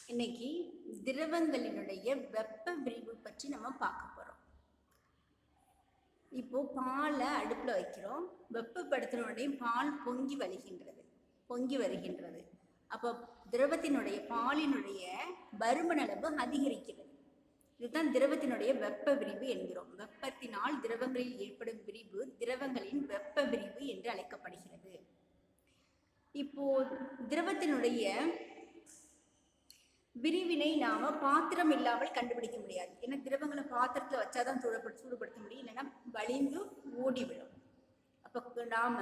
இன்னைக்கு திரவங்களினுடைய வெப்ப விரிவு பற்றி நம்ம பார்க்க போறோம். இப்போ பாலை அடுப்புல வைக்கிறோம். வெப்பப்படுத்தினுடைய பால் பொங்கி வருகின்றது. அப்போ திரவத்தினுடைய பாலினுடைய பருமன் அளவு அதிகரிக்கிறது. இதுதான் திரவத்தினுடைய வெப்ப விரிவு என்கிறோம். வெப்பத்தினால் திரவங்களில் ஏற்படும் விரிவு திரவங்களின் வெப்ப விரிவு என்று அழைக்கப்படுகிறது. இப்போ திரவத்தினுடைய விரிவினை நாம பாத்திரம் இல்லாமல் கண்டுபிடிக்க முடியாது. ஏன்னா திரவங்களை பாத்திரத்துல வச்சாதான் சூடுபடுத்த முடியும், இல்லைன்னா வலிந்து ஓடிவிடும். அப்ப நாம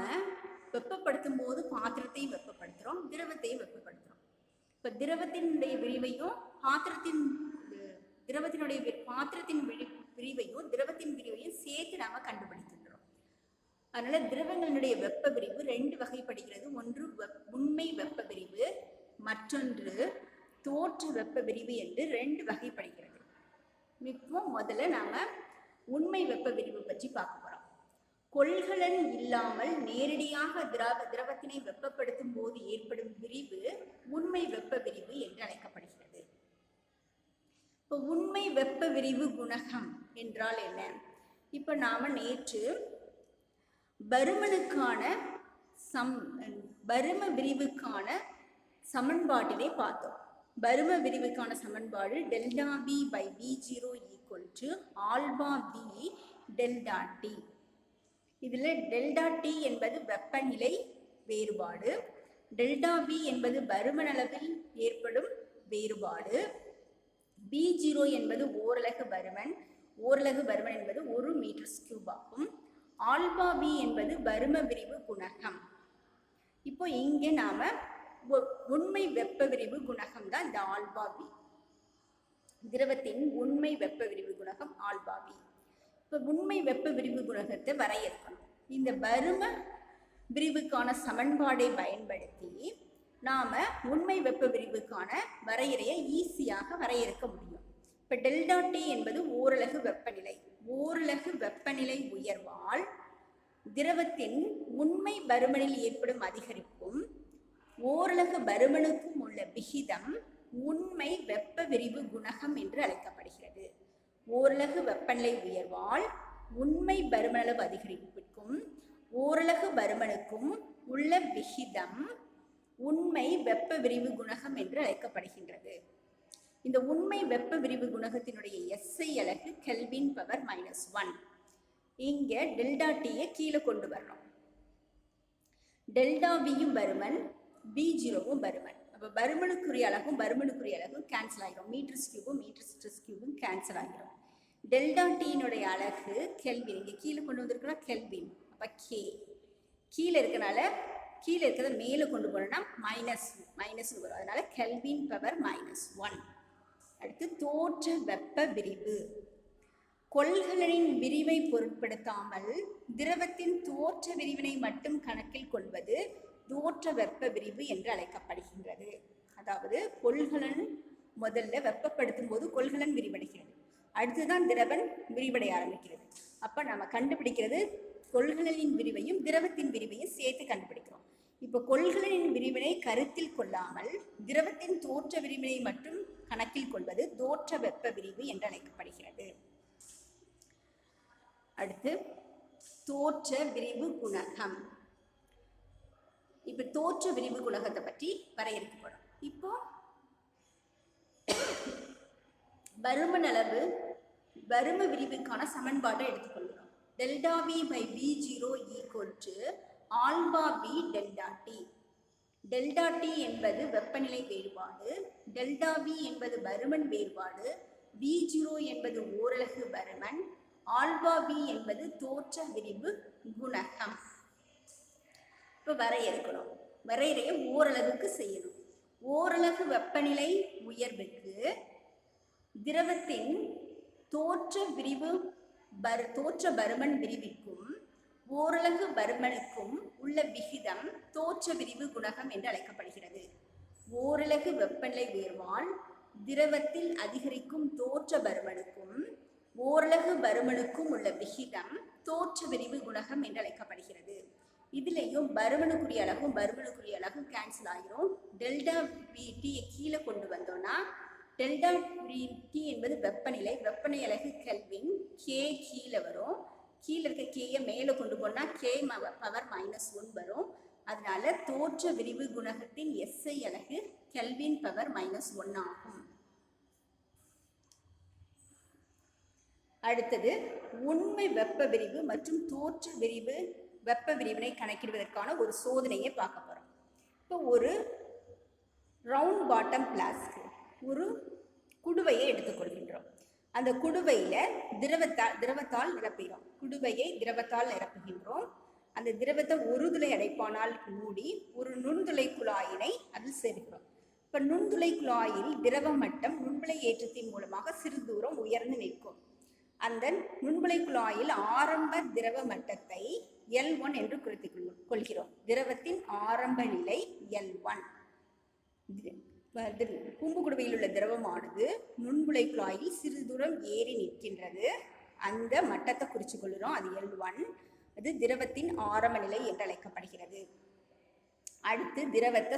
வெப்பப்படுத்தும் போது பாத்திரத்தையும் வெப்பப்படுத்துறோம், திரவத்தையும் வெப்பப்படுத்துறோம். இப்ப திரவத்தினுடைய விரிவையும் பாத்திரத்தின் விரிவையும் சேர்த்து நாம கண்டுபிடிக்கின்றோம். அதனால திரவங்களுடைய வெப்ப விரிவு ரெண்டு வகைப்படுகிறது. ஒன்று உண்மை வெப்ப விரிவு, மற்றொன்று தோற்ற வெப்ப விரிவு என்று ரெண்டு வகைப்படுகிறது. இப்போ முதல்ல நாம உண்மை வெப்ப விரிவு பற்றி பார்க்க போறோம். கொள்கலன் இல்லாமல் நேரடியாக திரவத்தினை வெப்பப்படுத்தும் போது ஏற்படும் விரிவு உண்மை வெப்ப விரிவு என்று அழைக்கப்படுகிறது. இப்போ உண்மை வெப்ப விரிவு குணகம் என்றால் என்ன? இப்ப நாம நேற்று பரும விரிவுக்கான சமன்பாட்டினை பார்த்தோம். பரும விரிவுக்கான சமன்பாடு delta V by V0 = alpha V delta T. இதில் டெல்டா T என்பது வெப்பநிலை வேறுபாடு, டெல்டா V என்பது பருமன் அளவில் ஏற்படும் வேறுபாடு, V0 என்பது ஓரலகு பருமன் என்பது 1 m³ ஆகும். ஆல்பா V என்பது பரும விரிவு குணகம். இப்போ இங்கே நாம உண்மை வெப்ப விரிவு குணகம் தான் இந்த ஆல்பா V. திரவத்தின் உண்மை வெப்ப விரிவு குணகம் ஆல்பா V. இப்போ உண்மை வெப்ப விரிவு குணகத்தை வரையறுக்கணும். இந்த பரும விரிவுக்கான சமன்பாடை பயன்படுத்தி நாம உண்மை வெப்ப விரிவுக்கான வரையறையை ஈஸியாக வரையறுக்க முடியும். இப்போ டெல்டா T என்பது ஓரலகு வெப்பநிலை உயர்வால் திரவத்தின் உண்மை பருமனில் ஏற்படும் அதிகரிப்பும் ஓரலகு பருமனுக்கும் உள்ள விகிதம் உண்மை வெப்ப விரிவு குணகம் என்று அழைக்கப்படுகிறது. ஓரலகு வெப்பநிலை உயர்வால் உண்மை பருமனளவு அதிகரிப்புக்கும் ஓரலகு பருமனுக்கும் உள்ள விகிதம் உண்மை வெப்ப விரிவு குணகம் என்று அழைக்கப்படுகின்றது. இந்த உண்மை வெப்ப விரிவு குணகத்தினுடைய SI அலகு கெல்வின் பவர் -1. இங்க டெல்டா Tயை கீழே கொண்டு வரணும். டெல்டா Vயும் பருமன், V0வும் பருமன். அப்போ பருமனுக்குரிய அலகும் கேன்சல் ஆகிடும். மீட்டர் கேன்சல் ஆகிடும். டெல்டா Tனுடைய அலகு கெல்வின். இங்கே கீழே கொண்டு வந்திருக்கோம்னா கெல்வின். அப்போ K கீழே இருக்கிறத மேலே கொண்டு போனோம்னா மைனஸ் வரும். அதனால கெல்வின் பவர் -1. அடுத்து தோற்ற வெப்ப விரிவு. கொள்கலனின் விரிவை பொருட்படுத்தாமல் திரவத்தின் தோற்ற விரிவினை மட்டும் கணக்கில் கொள்வது தோற்ற வெப்ப விரிவு என்று அழைக்கப்படுகின்றது. அதாவது கொள்கலன் முதல்ல வெப்பப்படுத்தும் போது கொள்கலன் விரிவடைகிறது, அடுத்துதான் திரவம் விரிவடைய ஆரம்பிக்கிறது. அப்ப நம்ம கண்டுபிடிக்கிறது கொள்கலனின் விரிவையும் திரவத்தின் விரிவையும் சேர்த்து கண்டுபிடிக்கிறோம். இப்போ கொள்கலனின் விரிவினை கருத்தில் கொள்ளாமல் திரவத்தின் தோற்ற விரிவினை மட்டும் கணக்கில் கொள்வது தோற்ற வெப்ப விரிவு என்று அழைக்கப்படுகிறது. அடுத்து தோற்ற விரிவு குணகம். இப்ப தோற்ற விரிவு குணகத்தை பற்றி வரையறுக்கப்படும். இப்போ பரும விரிவுக்கான சமன்பாட்டை எடுத்துக்கொள்கிறோம். Delta V by V0 = alpha V delta T. Delta T என்பது வெப்பநிலை வேறுபாடு, டெல்டா V என்பது பருமன் வேறுபாடு, V0 என்பது ஓரலகு பருமன், ஆல்பா V என்பது தோற்ற விரிவு குணகம். இப்போ வரையறுக்கணும். வரையறையை ஓரளவுக்கு செய்யணும். ஓரலகு வெப்பநிலை உயர்வுக்கு திரவத்தின் தோற்ற பருமன் விரிவிற்கும் ஓரலகு பருமனுக்கும் உள்ள விகிதம் தோற்ற விரிவு குணகம் என்று அழைக்கப்படுகிறது. ஓரலகு வெப்பநிலை உயர்வால் திரவத்தில் அதிகரிக்கும் தோற்ற பருமனுக்கும் ஓரலகு பருமனுக்கும் உள்ள விகிதம் தோற்ற விரிவு குணகம் என்று அழைக்கப்படுகிறது. இதுலேயும் பருமனுக்குரிய அலகும் கேன்சல் ஆகிரும். டெல்டா டி கீழே கொண்டு வந்தோம்னா டெல்டா டி என்பது வெப்பநிலை அலகு கெல்வின். கே கீழே வரும். கீழே இருக்க கேயை மேலே கொண்டு போனால் கே பவர் -1 வரும். அதனால தோற்ற விரிவு குணகத்தின் SI அலகு கெல்வின் பவர் -1 ஆகும். அடுத்தது உண்மை வெப்ப விரிவு மற்றும் தோற்ற விரிவு வெப்ப விரிவினை கணக்கிடுவதற்கான ஒரு சோதனையை பார்க்க போறோம். இப்போ ஒரு ரவுண்ட் பாட்டம் பிளாஸ்க் ஒரு குடுவையை எடுத்துக்கொள்கின்றோம். அந்த குடுவையில திரவத்தால் நிரப்புகிறோம். குடுவையை திரவத்தால் நிரப்புகின்றோம். அந்த திரவத்தை ஒரு துளை அடைப்பானால் மூடி ஒரு நுண்துளை குழாயினை அதில் சேர்க்கிறோம். இப்ப நுண்துளை குழாயில் திரவ மட்டம் நுண்புழை ஏற்றத்தின் மூலமாக சிறு தூரம் உயர்ந்து நிற்கும். அந்த நுண்புழை குழாயில் ஆரம்ப திரவ மட்டத்தை L1 என்று குறித்துக் கொள்கிறோம். திரவத்தின் ஆரம்ப நிலை L1. கூம்பு குடுவையில் உள்ள திரவமானது நுண்புழை குழாயில் சிறிது தூரம் ஏறி நிற்கின்றது. அந்த மட்டத்தை குறிச்சு கொள்கிறோம். அது L1. அது திரவத்தின் ஆரம்ப நிலை என்று அழைக்கப்படுகிறது. அடுத்து திரவத்தை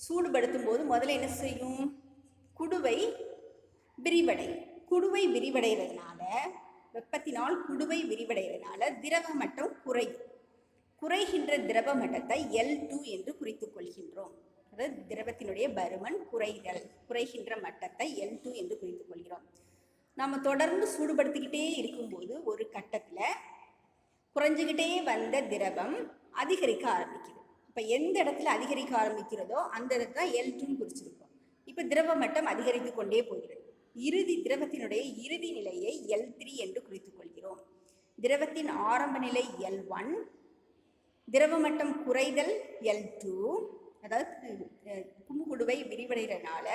சூடுபடுத்தும் போது முதல்ல என்ன செய்யும்? குடுவை விரிவடைகிறதுனால வெப்பத்தினால் குடுவை விரிவடைகிறதுனால திரவ மட்டம் குறைகின்ற திரவ மட்டத்தை L2 என்று குறித்துக் கொள்கின்றோம். அதாவது திரவத்தினுடைய பருமன் குறைகின்ற மட்டத்தை L2 என்று குறித்துக் கொள்கிறோம். நம்ம தொடர்ந்து சூடுபடுத்திக்கிட்டே இருக்கும்போது ஒரு கட்டத்துல குறைஞ்சுக்கிட்டே வந்த திரவம் அதிகரிக்க ஆரம்பிக்குது. இப்ப எந்த இடத்துல அதிகரிக்க ஆரம்பிக்கிறதோ அந்த இடத்துல L2 குறிச்சிருக்கோம். இப்ப திரவ மட்டம் அதிகரித்து கொண்டே போகிறது. திரவத்தினுடைய இறுதி நிலையை L3 என்று குறித்துக் கொள்கிறோம். திரவத்தின் ஆரம்ப நிலை L1, திரவ மட்டம் குறைதல் L2. அதாவது கூம்பு குடுவை விரிவடைகிறதுனால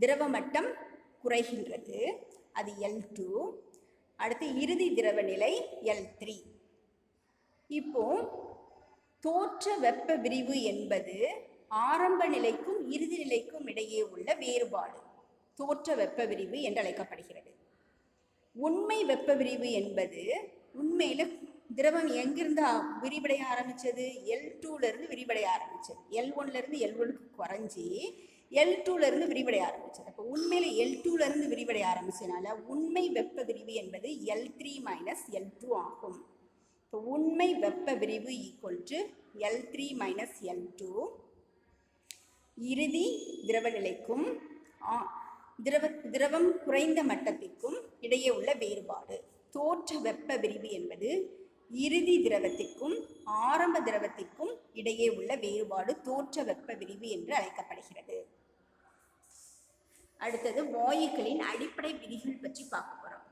திரவ மட்டம் குறைகின்றது, அது L2. அடுத்து இறுதி திரவ நிலை L3. இப்போ தோற்ற வெப்ப விரிவு என்பது ஆரம்ப நிலைக்கும் இறுதி நிலைக்கும் இடையே உள்ள வேறுபாடு தோற்ற வெப்ப விரிவு என்று அழைக்கப்படுகிறது. உண்மை வெப்ப விரிவு என்பது உண்மையில திரவம் எங்கிருந்து விரிவடைய ஆரம்பிச்சது? L2ல இருந்து விரிவடைய ஆரம்பிச்சது. L1ல இருந்து L1க்கு குறைஞ்சி L2ல இருந்து விரிவடைய ஆரம்பிச்சது. அப்போ உண்மையில L2ல இருந்து விரிவடைய ஆரம்பிச்சதுனால உண்மை வெப்ப விரிவு என்பது L3 - L2 ஆகும். இப்போ உண்மை வெப்ப விரிவு = L3 - L2. இறுதி திரவ நிலைக்கும் திரவம் குறைந்த மட்டத்திற்கும் இடையே உள்ள வேறுபாடு. தோற்ற வெப்ப விரிவு என்பது இறுதி திரவத்திற்கும் ஆரம்ப திரவத்திற்கும் இடையே உள்ள வேறுபாடு தோற்ற வெப்ப விரிவு என்று அழைக்கப்படுகிறது. அடுத்தது வாயுக்களின் அடிப்படை விதிகள் பற்றி பார்க்க போறோம்.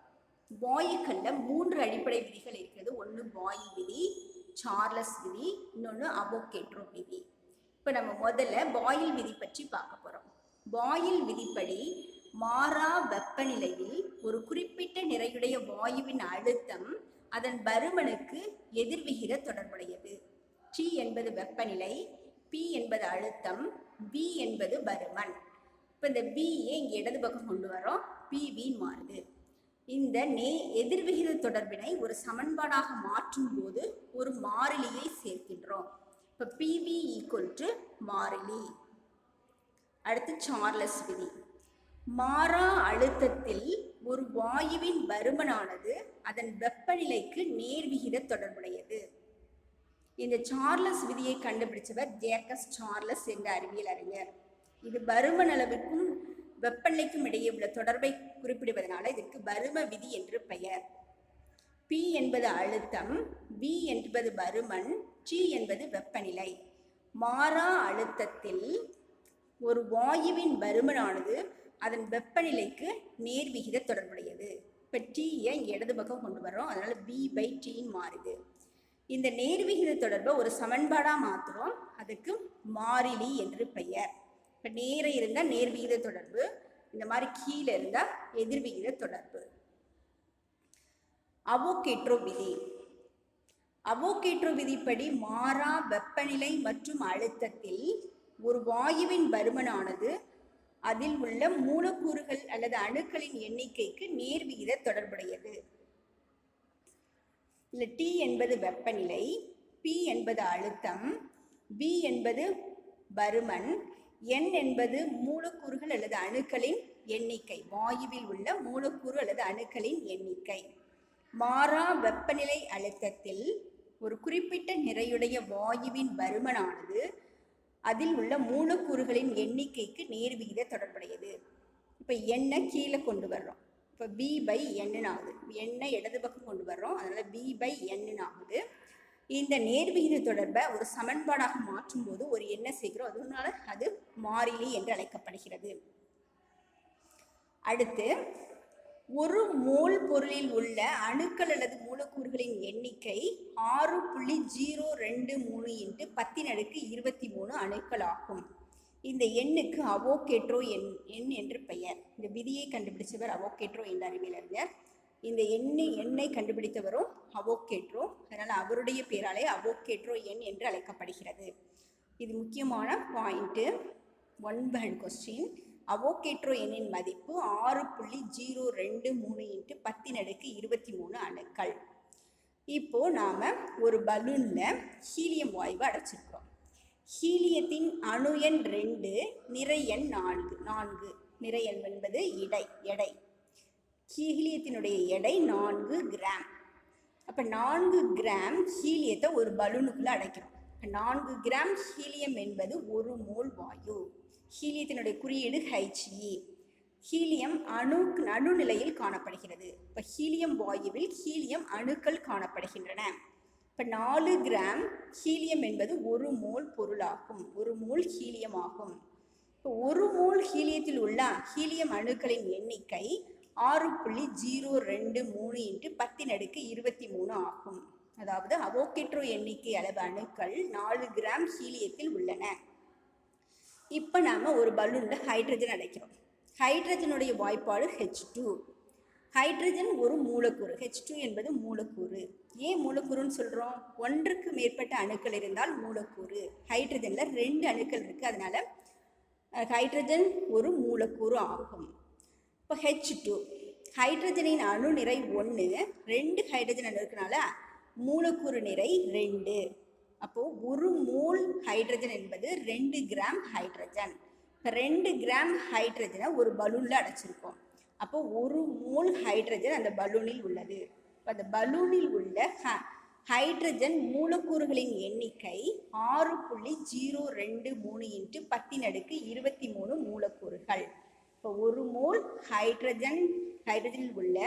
வாயுக்கள்ல 3 அடிப்படை விதிகள் இருக்கிறது. ஒன்று பாயில் விதி, சார்லஸ் விதி, இன்னொன்று அவோகேட்ரோ விதி. இப்போ நம்ம முதல்ல பாயில் விதி பற்றி பார்க்க போறோம். பாயில் விதிப்படி மாறா வெப்பநிலையில் ஒரு குறிப்பிட்ட நிறையுடைய வாயுவின் அழுத்தம் அதன் பருமனுக்கு எதிர்விகித தொடர்புடையது. T என்பது வெப்பநிலை, P என்பது அழுத்தம், V என்பது பருமன். இப்போ இந்த Vயை இங்கே இடது பக்கம் கொண்டு வரோம், PV மாறுது. இந்த எதிர்விகித தொடர்பினை ஒரு சமன்பாடாக மாற்றும் போது ஒரு மாறிலியை சேர்க்கின்றோம். இப்போ PV = மாறிலி. அடுத்து சார்லஸ் விதி. மாறா அழுத்தத்தில் ஒரு வாயுவின் பருமனானது அதன் வெப்பநிலைக்கு நேர்விகித தொடர்புடையது. இந்த சார்லஸ் விதியை கண்டுபிடிச்சவர் ஜேக்கப் சார்லஸ் என்ற அறிவியல் அறிஞர். இது பருமன் அளவுக்கும் வெப்பநிலைக்கும் இடையே உள்ள தொடர்பை குறிப்பிடுவதனால இதற்கு பரும விதி என்று பெயர். P என்பது அழுத்தம், V என்பது பருமன், T என்பது வெப்பநிலை. மாறா அழுத்தத்தில் ஒரு வாயுவின் பருமனானது அதன் வெப்பநிலைக்கு நேர்விகித தொடர்புடையது. இப்போ Tயை இங்கே இடது பக்கம் கொண்டு வரோம், அதனால V/T மாறுது. இந்த நேர்விகித தொடர்பை ஒரு சமன்பாடாக மாற்றுறோம், அதுக்கு மாறிலி என்று பெயர். இப்போ நேர இருந்தால் நேர்விகித தொடர்பு, இந்த மாதிரி கீழே இருந்தால் எதிர்விகித தொடர்பு. அவோகேட்ரோ விதி. அவோகேட்ரோ விதிப்படி மாறா வெப்பநிலை மற்றும் அழுத்தத்தில் ஒரு வாயுவின் பருமனானது அதில் உள்ள மூலக்கூறுகள் அல்லது அணுக்களின் எண்ணிக்கைக்கு நேர்விகித தொடர்புடையது. இல்லை T என்பது வெப்பநிலை, P என்பது அழுத்தம், V என்பது பருமன், N என்பது மூலக்கூறுகள் அல்லது அணுக்களின் எண்ணிக்கை, வாயுவில் உள்ள மூலக்கூறு அல்லது அணுக்களின் எண்ணிக்கை. மாறா வெப்பநிலை அழுத்தத்தில் ஒரு குறிப்பிட்ட நிறையுடைய வாயுவின் பருமனானது அதில் உள்ள மூலக்கூறுகளின் எண்ணிக்கைக்கு நேர்விகித தொடர்புடையது. இப்போ எண்ணை கீழே கொண்டு வர்றோம், இப்போ V/N ஆகுது. எண்ணை இடது பக்கம் கொண்டு வர்றோம், அதனால் V/N ஆகுது. இந்த நேர்விகித தொடர்பை ஒரு சமன்பாடாக மாற்றும் போது ஒரு எண்ணை சேர்க்கிறோம், அதனால அது மாறிலி என்று அழைக்கப்படுகிறது. அடுத்து, ஒரு மோல் பொருளில் உள்ள அணுக்கள் அல்லது மூலக்கூறுகளின் எண்ணிக்கை 6.023 × 10⁻23 அணுக்கள் ஆகும். இந்த எண்ணுக்கு அவோகேட்ரோ எண் என்று பெயர். இந்த விதியை கண்டுபிடிச்சவர் அவோகேட்ரோ என்ற அறிவியலறிஞர். இந்த எண்ணை கண்டுபிடித்தவரும் அவோகேட்ரோ, அதனால் அவருடைய பெயராலே அவோகேட்ரோ எண் என்று அழைக்கப்படுகிறது. இது முக்கியமான பாயிண்ட்டு. 1 word question. அவோகேட்ரோ எண்ணின் மதிப்பு 6.023 × 10⁻23 அணுக்கள். இப்போ நாம ஒரு பலூன்ல ஹீலியம் வாயுவை அடைச்சிருக்கோம். ஹீலியத்தின் அணு எண் 2, நிறை எண் 4. நிறை எண் என்பது எடை. ஹீலியத்தினுடைய எடை 4 கிராம். அப்போ 4 கிராம் ஹீலியத்தை ஒரு பலூனுக்குள்ள அடைக்கிறோம். 4 கிராம் ஹீலியம் என்பது 1 மோல் வாயு. ஹீலியத்தினுடைய குறியீடு He. ஹீலியம் அணு நிலையில் காணப்படுகிறது. இப்போ ஹீலியம் வாயுவில் ஹீலியம் அணுக்கள் காணப்படுகின்றன. இப்போ 4 கிராம் ஹீலியம் என்பது 1 மோல் பொருளாகும், 1 மோல் ஹீலியம் ஆகும். இப்போ 1 மோல் ஹீலியத்தில் உள்ள ஹீலியம் அணுக்களின் எண்ணிக்கை 6.023 × 10⁻23 ஆகும். அதாவது அவோகேட்ரோ எண்ணிக்கை அளவு அணுக்கள் 4 கிராம் ஹீலியத்தில் உள்ளன. இப்போ நாம் ஒரு பலூனில் ஹைட்ரஜன் அடைக்கிறோம். ஹைட்ரஜனுடைய வாய்ப்பாடு H2. ஹைட்ரஜன் ஒரு மூலக்கூறு. H2 என்பது மூலக்கூறு. ஏன் மூலக்கூறுன்னு சொல்கிறோம்? ஒன்றுக்கு மேற்பட்ட அணுக்கள் இருந்தால் மூலக்கூறு. ஹைட்ரஜனில் 2 அணுக்கள் இருக்குது, அதனால ஹைட்ரஜன் ஒரு மூலக்கூறு ஆகும். இப்போ H2, ஹைட்ரஜனின் அணு நிறை 1, 2 ஹைட்ரஜன் அணு இருக்கனால மூலக்கூறு நிறை 2. அப்போது 1 மோல் ஹைட்ரஜன் என்பது 2 கிராம் ஹைட்ரஜன். 2 கிராம் ஹைட்ரஜனை ஒரு பலூனில் அடைச்சிருக்கோம். அப்போ 1 மோல் ஹைட்ரஜன் அந்த பலூனில் உள்ளது. இப்போ அந்த பலூனில் உள்ள ஹைட்ரஜன் மூலக்கூறுகளின் எண்ணிக்கை 6.023 × 10⁻23 மூலக்கூறுகள். இப்போ 1 மோல் ஹைட்ரஜனில் உள்ள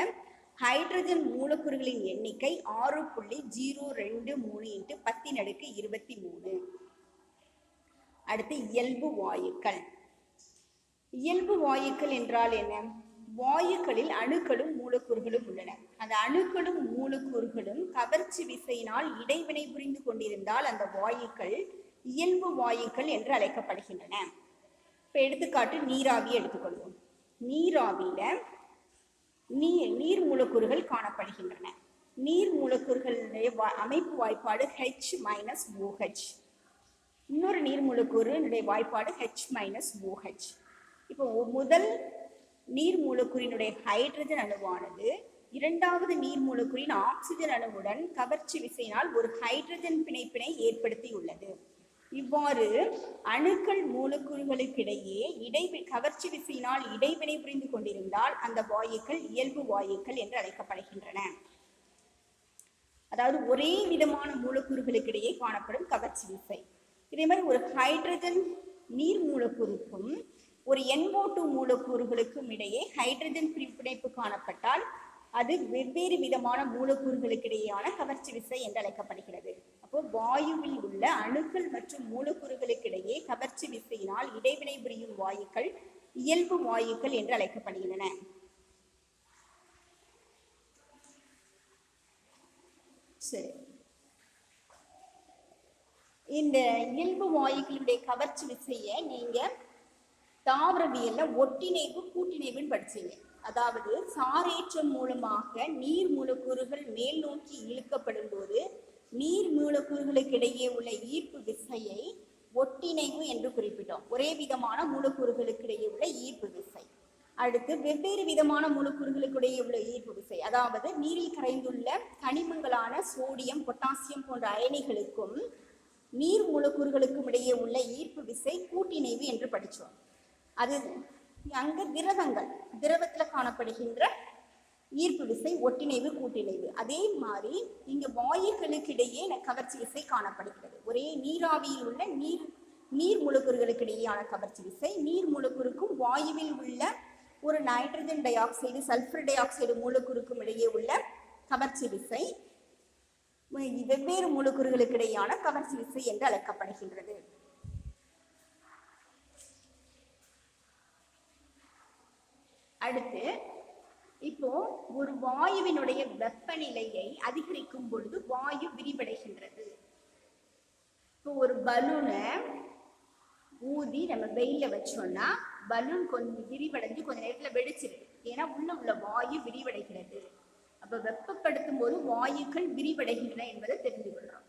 ஹைட்ரஜன் மூலக்கூறுகளின் எண்ணிக்கை 6.023 × 10⁻23. அடுத்து இயல்பு வாயுக்கள். இயல்பு வாயுக்கள் என்றால் என்ன? வாயுக்களில் அணுக்களும் மூலக்கூறுகளும் உள்ளன. அந்த அணுக்களும் மூலக்கூறுகளும் கவர்ச்சி விசையினால் இடைவினை புரிந்து கொண்டிருந்தால் அந்த வாயுக்கள் இயல்பு வாயுக்கள் என்று அழைக்கப்படுகின்றன. இப்போ எடுத்துக்காட்டு நீராவி எடுத்துக்கொள்வோம். நீராவியில நீர் மூலக்கூறுகள் காணப்படுகின்றன. நீர் மூலக்கூறுகளுடைய அமைப்பு வாய்ப்பாடு H-OH. இன்னொரு நீர் மூலக்கூறுடைய வாய்ப்பாடு H-OH. இப்போ முதல் நீர் மூலக்கூறினுடைய ஹைட்ரஜன் அணுவானது இரண்டாவது நீர் மூலக்கூறின் ஆக்சிஜன் அணுவுடன் கவர்ச்சி விசையினால் ஒரு ஹைட்ரஜன் பிணைப்பினை ஏற்படுத்தியுள்ளது. இவ்வாறு அணுக்கள் மூலக்கூறுகளுக்கிடையே கவர்ச்சி விசையினால் இடைவினை புரிந்து கொண்டிருந்தால் அந்த வாயுக்கள் இயல்பு வாயுக்கள் என்று அழைக்கப்படுகின்றன. அதாவது ஒரே விதமான மூலக்கூறுகளுக்கிடையே காணப்படும் கவர்ச்சி விசை. இதே மாதிரி ஒரு ஹைட்ரஜன் நீர் மூலக்கூறுக்கும் ஒரு NO2 மூலக்கூறுகளுக்கும் இடையே ஹைட்ரஜன் பிணைப்பு காணப்பட்டால் அது வெவ்வேறு விதமான மூலக்கூறுகளுக்கிடையேயான கவர்ச்சி விசை என்று அழைக்கப்படுகிறது. அப்போ வாயுவில் உள்ள அணுக்கள் மற்றும் மூலக்கூறுகளுக்கிடையே கவர்ச்சி விசையினால் இடைவினை புரியும் வாயுக்கள் இயல்பு வாயுக்கள் என்று அழைக்கப்படுகின்றன. சரி, இந்த இயல்பு வாயுக்களுடைய கவர்ச்சி விசையை நீங்க தாவரவியல்ல ஒட்டிணைவு கூட்டிணைவுன்னு படிச்சீங்க. அதாவது சாரேற்றம் மூலமாக நீர் மூலக்கூறுகள் மேல் நோக்கி இழுக்கப்படும் போது நீர் மூலக்கூறுகளுக்கு இடையே உள்ள ஈர்ப்பு விசையை ஒட்டிணைவு என்று குறிப்பிட்டோம். ஒரே விதமான மூலக்கூறுகளுக்கு இடையே உள்ள ஈர்ப்பு விசை. அடுத்து வெவ்வேறு விதமான மூலக்கூறுகளுக்கிடையே உள்ள ஈர்ப்பு விசை, அதாவது நீரில் கரைந்துள்ள கனிமங்களான சோடியம், பொட்டாசியம் போன்ற அயனிகளுக்கும் நீர் மூலக்கூறுகளுக்கும் இடையே உள்ள ஈர்ப்பு விசை கூட்டிணைவு என்று படித்தோம். அது அங்க திரவத்துல காணப்படுகின்ற ஈர்ப்பு விசை ஒட்டிணைவு, கூட்டிணைவு. அதே மாதிரி இங்க வாயுக்களுக்கு இடையே கவர்ச்சி விசை காணப்படுகிறது. ஒரே நீராவியில் உள்ள நீர் மூலக்கூறுகளுக்கு இடையேயான கவர்ச்சி விசை, நீர் மூலக்கூறுக்கும் வாயுவில் உள்ள ஒரு nitrogen dioxide, sulphur dioxide மூலக்கூறுக்கும் இடையே உள்ள கவர்ச்சி விசை வெவ்வேறு மூலக்கூறுகளுக்கு இடையேயான கவர்ச்சி விசை என்று அழைக்கப்படுகின்றது. அடுத்து இப்போ ஒரு வாயுவினுடைய வெப்பநிலையை அதிகரிக்கும் பொழுது வாயு விரிவடைகின்றது. இப்போ ஒரு பலூனை ஊதி நம்ம வெயில வச்சோம்னா பலூன் கொஞ்சம் விரிவடைஞ்சு கொஞ்ச நேரத்துல வெடிச்சிருக்கு. ஏன்னா உள்ள வாயு விரிவடைகிறது. அப்ப வெப்பப்படுத்தும் போது வாயுக்கள் விரிவடைகின்றன என்பதை தெரிந்து கொள்றோம்.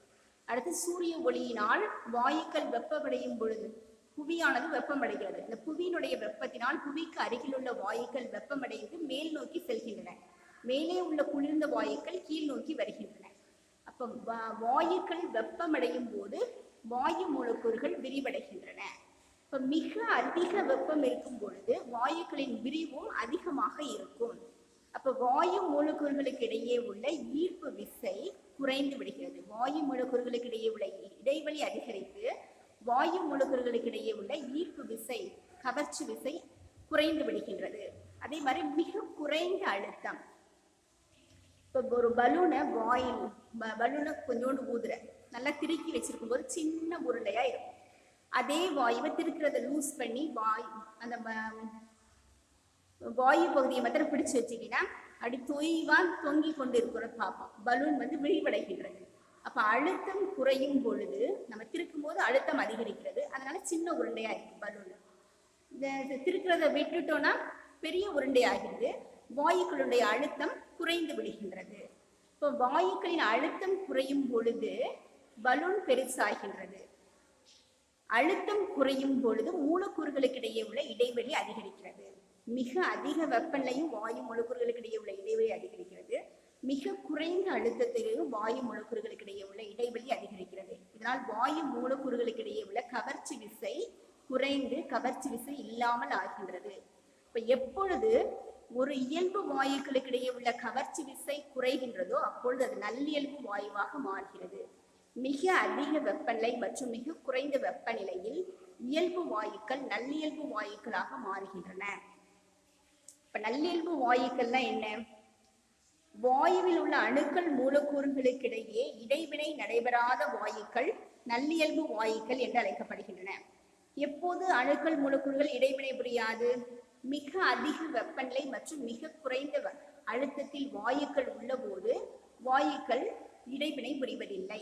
அடுத்து சூரிய ஒளியினால் வாயுக்கள் வெப்பமடையும் பொழுது புவியானது வெப்பமடைகிறது. இந்த புவியினுடைய வெப்பத்தினால் புவிக்கு அருகில் உள்ள வாயுக்கள் வெப்பமடைந்து மேல் நோக்கி செல்கின்றன. மேலே உள்ள குளிர்ந்த வாயுக்கள் கீழ் நோக்கி வருகின்றன. அப்ப வாயுக்கள் வெப்பமடையும் போது வாயு மூலக்கூறுகள் விரிவடைகின்றன. இப்ப மிக அதிக வெப்பம் இருக்கும் பொழுது வாயுக்களின் விரிவும் அதிகமாக இருக்கும். அப்ப வாயு மூலக்கூறுகளுக்கு இடையே உள்ள ஈர்ப்பு விசை குறைந்து விடுகிறது. வாயு மூலக்கூறுகளுக்கு இடையே உள்ள இடைவெளி அதிகரித்து வாயு மூலக்கூறுகளுக்கு இடையே உள்ள ஈர்ப்பு விசை, கவர்ச்சி விசை குறைந்து விடுகின்றது. அதே மாதிரி மிக குறைந்த அழுத்தம். இப்போ ஒரு பலூனை கொஞ்சோண்டு ஊதுற நல்லா திருக்கி வச்சிருக்கும் போது சின்ன உருண்டையா இருக்கும். அதே வாயுவை திருக்கிறத லூஸ் பண்ணி அந்த வாயு பகுதியை மாத்திரம் பிடிச்சு வச்சுக்கிட்டா அப்படி தொங்கி கொண்டு இருக்கிறத பார்ப்போம். பலூன் விரிவடைகின்றது. அப்ப அழுத்தம் குறையும் பொழுது நம்ம திருக்கும் போது அழுத்தம் அதிகரிக்கிறது. அதனால சின்ன உருண்டையா இருக்கு பலூன். இந்த திருக்கிறத விட்டுட்டோம்னா பெரிய உருண்டை ஆகிறது. வாயுக்களுடைய அழுத்தம் குறைந்து விடுகின்றது. இப்போ வாயுக்களின் அழுத்தம் குறையும் பொழுது பலூன் பெருசாகின்றது. அழுத்தம் குறையும் பொழுது மூலக்கூறுகளுக்கு இடையே உள்ள இடைவெளி அதிகரிக்கிறது. மிக அதிக வெப்பநிலையும் வாயு மூலக்கூறுகளுக்கு இடையே உள்ள இடைவெளி அதிகரிக்கிறது. மிக குறைந்த அழுத்தத்திலேயும் வாயு மூலக்கூறுகளுக்கு இடையே உள்ள இடைவெளி அதிகரிக்கிறது. இதனால் வாயு மூலக்கூறுகளுக்கு இடையே உள்ள கவர்ச்சி விசை குறைந்து கவர்ச்சி விசை இல்லாமல் ஆகின்றது. இப்ப எப்பொழுது ஒரு இயல்பு வாயுக்களுக்கு இடையே உள்ள கவர்ச்சி விசை குறைகின்றதோ அப்பொழுது அது நல்லியல்பு வாயுவாக மாறுகிறது. மிக அதிக வெப்பநிலை மற்றும் மிக குறைந்த வெப்பநிலையில் இயல்பு வாயுக்கள் நல்லியல்பு வாயுக்களாக மாறுகின்றன. இப்ப நல்லியல்பு வாயுக்கள்னா என்ன? வாயுவில் உள்ள அணுக்கள் மூலக்கூறுகளுக்கிடையே இடைவினை நடைபெறாத வாயுக்கள் நல்லியல்பு வாயுக்கள் என்று அழைக்கப்படுகின்றன. எப்போது அணுக்கள் மூலக்கூறுகள் இடைவினை புரியாது? மிக அதிக வெப்பநிலை மற்றும் மிக குறைந்த அழுத்தத்தில் வாயுக்கள் உள்ள போது வாயுக்கள் இடைவினை புரிவதில்லை.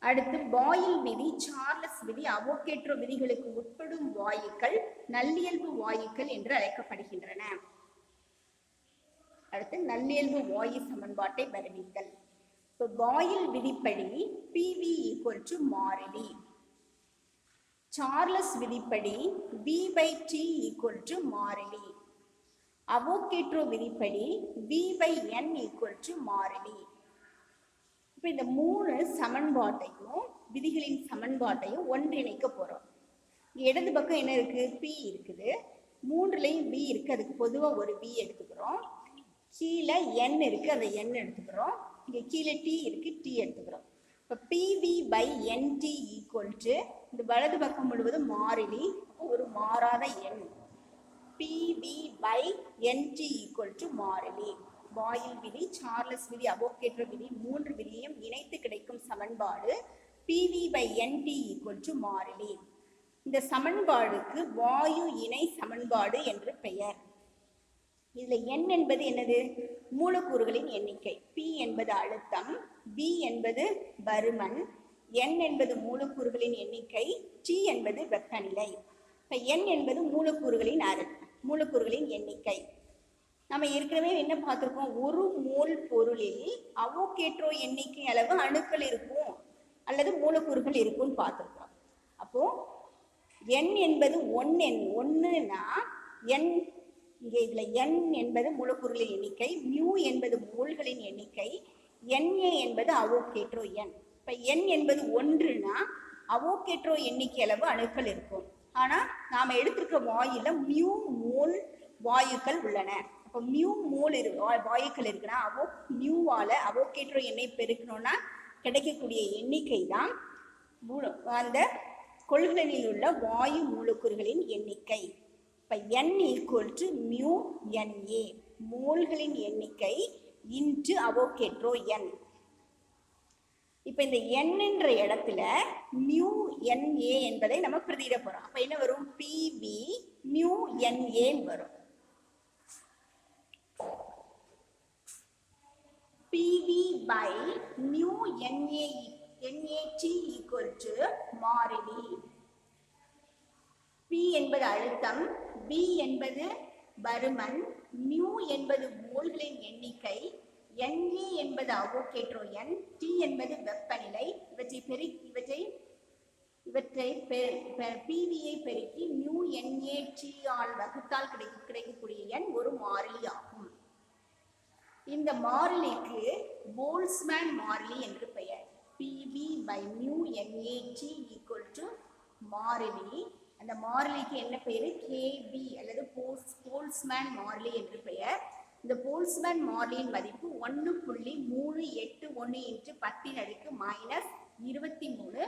அடுத்து பாயில் விதி, சார்லஸ் விதி, அவோகேட்ரோ விதிகளுக்கு உட்படும் வாயுக்கள் நல்லியல்பு வாயுக்கள் என்று அழைக்கப்படுகின்றன. அடுத்து நல்லியல்பு வாயு சமன்பாட்டை வருவித்தல். இப்போ பாயில் விதிப்படி PV = மாறிலி. சார்லஸ் விதிப்படி V/T = மாறிலி. அவோகேட்ரோ விதிப்படி V/N = மாறிலி. இப்போ இந்த மூணு சமன்பாட்டையும் விதிகளின் சமன்பாட்டையும் ஒன்றிணைக்க போறோம். இடது பக்கம் என்ன இருக்கு? P இருக்குது. மூன்றுலையும் V இருக்கு. அதுக்கு பொதுவா ஒரு V எடுத்துக்கிறோம். கீழே N இருக்கு, அந்த N எடுத்துக்கிறோம். இங்க கீழே T இருக்கு, T எடுத்துக்கிறோம். இப்போ PV/NT இந்த வலது பக்கம் முழுவதும் மாறிலி, ஒரு மாறாத எண். PV/NT மாறிலி. பாயில் விதி, சார்லஸ் விதி, அவோகேட்ரோ விதி, மூன்று விதியையும் இணைத்து கிடைக்கும் சமன்பாடு PV/NT மாறிலி. இந்த சமன்பாடுக்கு வாயு இணை சமன்பாடு என்று பெயர். இதுல N என்பது என்னது? மூலக்கூறுகளின் எண்ணிக்கை. P என்பது அழுத்தம், V என்பது பருமன், N என்பது மூலக்கூறுகளின் எண்ணிக்கை, T என்பது வெப்பநிலை. இப்ப N என்பது மூலக்கூறுகளின் எண்ணிக்கை. நம்ம ஏற்கனவே என்ன பார்த்திருக்கோம்? ஒரு மோல் பொருளில் அவோகேட்ரோ எண்ணிக்கை அளவு அணுக்கள் இருக்கும் அல்லது மூலக்கூறுகள் இருக்கும்னு பார்த்திருக்கோம். அப்போ N என்பது 1ன்னா n இங்கே இதுல n என்பது மூலக்கூறுகளின் எண்ணிக்கை, மியூ என்பது மோல்களின் எண்ணிக்கை, Na என்பது அவோகேட்ரோ எண். இப்ப n என்பது 1னா அவோகேட்ரோ எண்ணிக்கை அளவு அணுக்கள் இருக்கும். ஆனா நாம எடுத்திருக்க வாயுல மியூ மோல் வாயுக்கள் உள்ளன. அப்போ மியூ மோல் வாயுக்கள் இருக்குன்னா மியூவால அவோகேட்ரோ எண்ணை பெருக்கணும்னா கிடைக்கக்கூடிய எண்ணிக்கை தான் அந்த கொள்கலனில் உள்ள வாயு மூலக்கூறுகளின் எண்ணிக்கை. இப்ப n equal to mu Na, மோல்களின் எண்ணிக்கை இன்டு அவோகேட்ரோ எண். இப்ப இந்த n என்ற இடத்துல மியூ Na என்பதை நம்ம பிரதியிட போறோம். அப்ப என்ன வரும்? PV மியூ Na வரும். PV by mu NaT equal to மாறிலி. P என்பது அழுத்தம், V என்பது பருமன், mu என்பது மோல்களின் எண்ணிக்கை, Na என்பது அவோகேட்ரோ எண், T என்பது வெப்பநிலை. இவற்றை PVயை பெருக்கி mu NaT ஆல் வகுத்தால் கிடைக்கக்கூடிய எண் ஒரு மாறிலி ஆகும். இந்த மாறிலிக்கு போல்ட்ஸ்மேன் மாறிலி என்று பெயர். PV by mu NaT equal to மாறிலி. அந்த மாறிலிக்கு என்ன பெயர்? KB அல்லது போல்ட்ஸ்மேன் மாறிலி என்று பெயர். இந்த போல்ட்ஸ்மேன் மாறிலியின் மதிப்பு 1.381 × 10⁻⁻23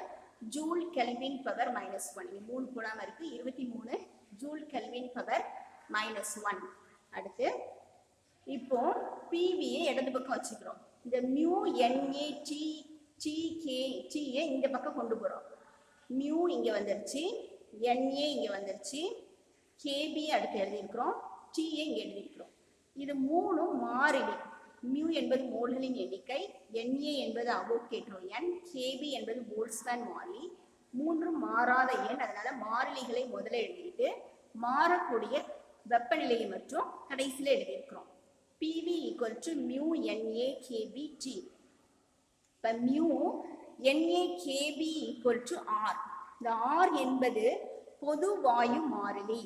ஜூல் கெல்வின் பவர் -1. இது 3 கூடாம இருக்கு. 23 ஜூல் கெல்வின் பவர் -1. அடுத்து இப்போ PVயை இடது பக்கம் வச்சுக்கிறோம். இந்த மியூ NaT TKTயை இந்த பக்கம் கொண்டு போறோம். மியூ இங்க வந்துருச்சு, Na இங்க வந்துருச்சு, KB அடுத்து எழுதியிருக்கிறோம், Tயை இங்க எழுதியிருக்கிறோம். இது மூணும் மாறிலி. மியூ என்பது மோல்களின் எண்ணிக்கை, Na என்பது அவோகேட்ரோ எண், KB என்பது போல்ட்ஸ்மேன் மாறிலி. மூன்றும் மாறாத எண். அதனால மாறிலிகளை முதல்ல எழுதிட்டு மாறக்கூடிய வெப்பநிலையை மற்றும் கடைசியில் எழுதியிருக்கிறோம். PV equal to mu Na KB T. இப்போ mu Na KB equal to R. இந்த R என்பது பொது வாயு மாறிலி.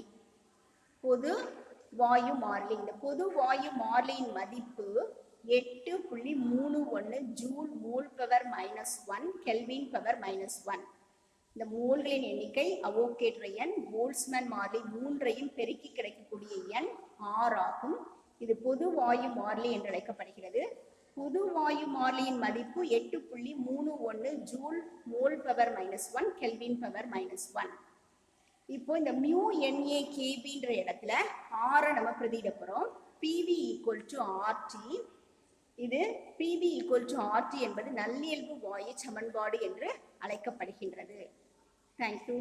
இந்த பொது வாயு மாறிலியின் மதிப்பு 8.31 joule mole power -1 kelvin power -1. இந்த மோல்களின் எண்ணிக்கை, அவோகேட்ரோ எண், போல்ட்ஸ்மேன் மாறிலி மூன்றையும் பெருக்கி கிடைக்கக்கூடிய எண் R ஆகும். இது பொது வாயு மாறிலி என்று அழைக்கப்படுகிறது. பொது வாயு மாறிலியின் மதிப்பு 8.31 joule mole power -1 kelvin power -1. இப்போ இந்த மியூ Na KB என்ற இடத்துல R நம்ம பிரதியிட போறோம். PV equal to RT. இது PV equal to RT என்பது நல்லியல்பு வாயு சமன்பாடு என்று அழைக்கப்படுகின்றது. தேங்க்யூ.